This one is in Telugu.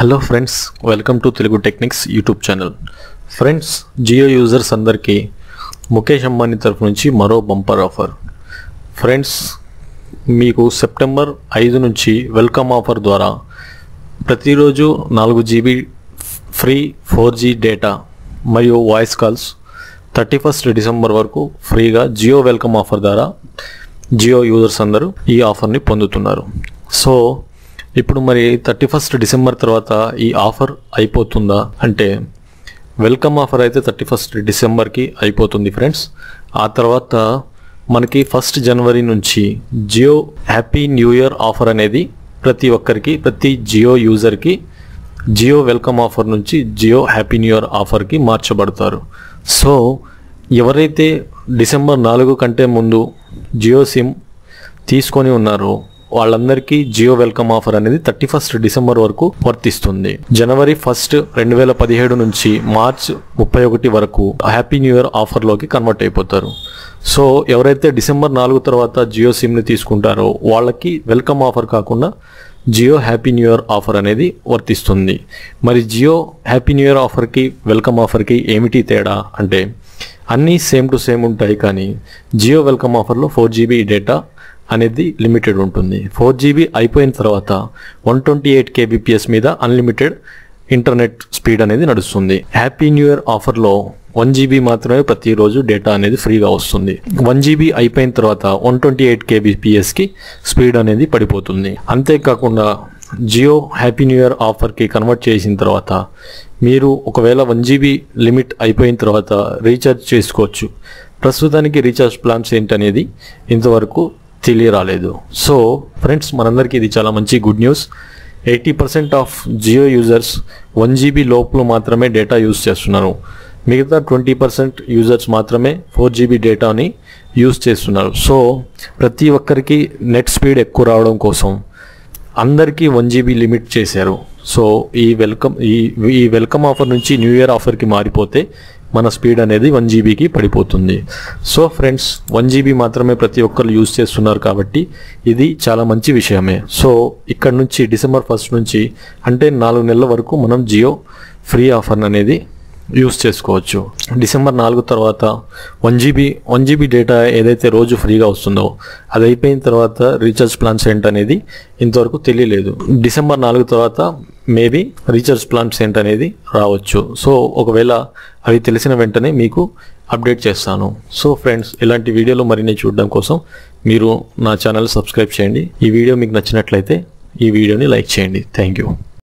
Hello friends, welcome to Telugu technics YouTube channel. Friends, Jio users అందరికీ ముఖేష్ అంబానీ తరఫు నుంచి మరో బంపర్ ఆఫర్. ఫ్రెండ్స్, మీకు సెప్టెంబర్ 5 నుంచి వెల్కమ్ ఆఫర్ ద్వారా ప్రతిరోజు 4 GB ఫ్రీ 4G డేటా మరియు వాయిస్ కాల్స్ 31 డిసెంబర్ వరకు ఫ్రీగా జియో వెల్కమ్ ఆఫర్ ద్వారా జియో యూజర్స్ అందరూ ఈ ఆఫర్ని పొందుతున్నారు. సో ఇప్పుడు మరి 31 డిసెంబర్ తర్వాత ఈ ఆఫర్ అయిపోతుందా అంటే, వెల్కమ్ ఆఫర్ అయితే 31 డిసెంబర్కి అయిపోతుంది ఫ్రెండ్స్. ఆ తర్వాత మనకి 1 జనవరి నుంచి Jio happy new year offer అనేది ప్రతి ఒక్కరికి, ప్రతి జియో యూజర్కి జియో వెల్కమ్ ఆఫర్ నుంచి జియో హ్యాపీ న్యూ ఇయర్ ఆఫర్కి మార్చబడతారు. సో ఎవరైతే డిసెంబర్ 4 కంటే ముందు జియో సిమ్ తీసుకొని ఉన్నారో వాళ్ళందరికీ జియో వెల్కమ్ ఆఫర్ అనేది 31 డిసెంబర్ వరకు వర్తిస్తుంది. జనవరి 1, 2017 నుంచి మార్చ్ 31 వరకు హ్యాపీ న్యూ ఇయర్ ఆఫర్లోకి కన్వర్ట్ అయిపోతారు. సో ఎవరైతే డిసెంబర్ 4 తర్వాత జియో సిమ్ని తీసుకుంటారో వాళ్ళకి వెల్కమ్ ఆఫర్ కాకుండా Jio happy new year offer అనేది వర్తిస్తుంది. మరి జియో హ్యాపీ న్యూ ఇయర్ ఆఫర్కి వెల్కమ్ ఆఫర్కి ఏమిటి తేడా అంటే, అన్నీ సేమ్ టు సేమ్ ఉంటాయి, కానీ జియో వెల్కమ్ ఆఫర్లో 4GB డేటా అనేది లిమిటెడ్ ఉంటుంది. 4GB అయిపోయిన తర్వాత 128 kbps మీద అన్లిమిటెడ్ ఇంటర్నెట్ స్పీడ్ అనేది నడుస్తుంది. హ్యాపీ న్యూ ఇయర్ ఆఫర్లో 1GB మాత్రమే ప్రతిరోజు డేటా అనేది ఫ్రీగా వస్తుంది. 1GB అయిపోయిన తర్వాత 128 kbpsకి స్పీడ్ అనేది పడిపోతుంది. అంతేకాకుండా జియో హ్యాపీ న్యూ ఇయర్ ఆఫర్కి కన్వర్ట్ చేసిన తర్వాత మీరు ఒకవేళ 1GB లిమిట్ అయిపోయిన తర్వాత రీఛార్జ్ చేసుకోవచ్చు. ప్రస్తుతానికి రీఛార్జ్ ప్లాన్స్ ఏంటనేది ఇంతవరకు తెలియరాలేదు. సో ఫ్రెండ్స్, మనందరికీ ఇది చాలా మంచి good news. 80% of Jio users 1GB లోపల మాత్రమే డేటా యూజ్ చేస్తున్నారు. మిగతా 20% యూజర్స్ మాత్రమే 4GB డేటాని యూజ్ చేస్తున్నారు. సో ప్రతి ఒక్కరికి నెట్ స్పీడ్ ఎక్కువ రావడం కోసం అందరికీ 1GB లిమిట్ చేశారు. సో ఈ వెల్కమ్ ఆఫర్ నుంచి న్యూ ఇయర్ ఆఫర్కి మారిపోతే మన స్పీడ్ అనేది 1GBకి పడిపోతుంది. సో ఫ్రెండ్స్, 1GB మాత్రమే ప్రతి ఒక్కరు యూజ్ చేస్తున్నారు కాబట్టి ఇది చాలా మంచి విషయమే. సో ఇక్కడ నుంచి డిసెంబర్ 1 నుంచి అంటే 4 నెలల వరకు మనం జియో ఫ్రీ ఆఫర్ అనేది యూజ్ చేసుకోవచ్చు. డిసెంబర్ 4 తర్వాత 1GB డేటా ఏదైతే రోజు ఫ్రీగా వస్తుందో అది అయిపోయిన తర్వాత రీఛార్జ్ ప్లాన్స్ ఏంటనేది ఇంతవరకు తెలియలేదు. డిసెంబర్ 4 తర్వాత మేబీ రీఛార్జ్ ప్లాన్స్ ఏంటనేది రావచ్చు. సో ఒకవేళ అవి తెలిసిన వెంటనే మీకు అప్డేట్ చేస్తాను. సో ఫ్రెండ్స్, ఇలాంటి వీడియోలు మరిన్ని చూడడం కోసం మీరు నా ఛానల్ సబ్స్క్రైబ్ చేయండి. ఈ వీడియో మీకు నచ్చినట్లయితే ఈ వీడియోని లైక్ చేయండి. Thank you.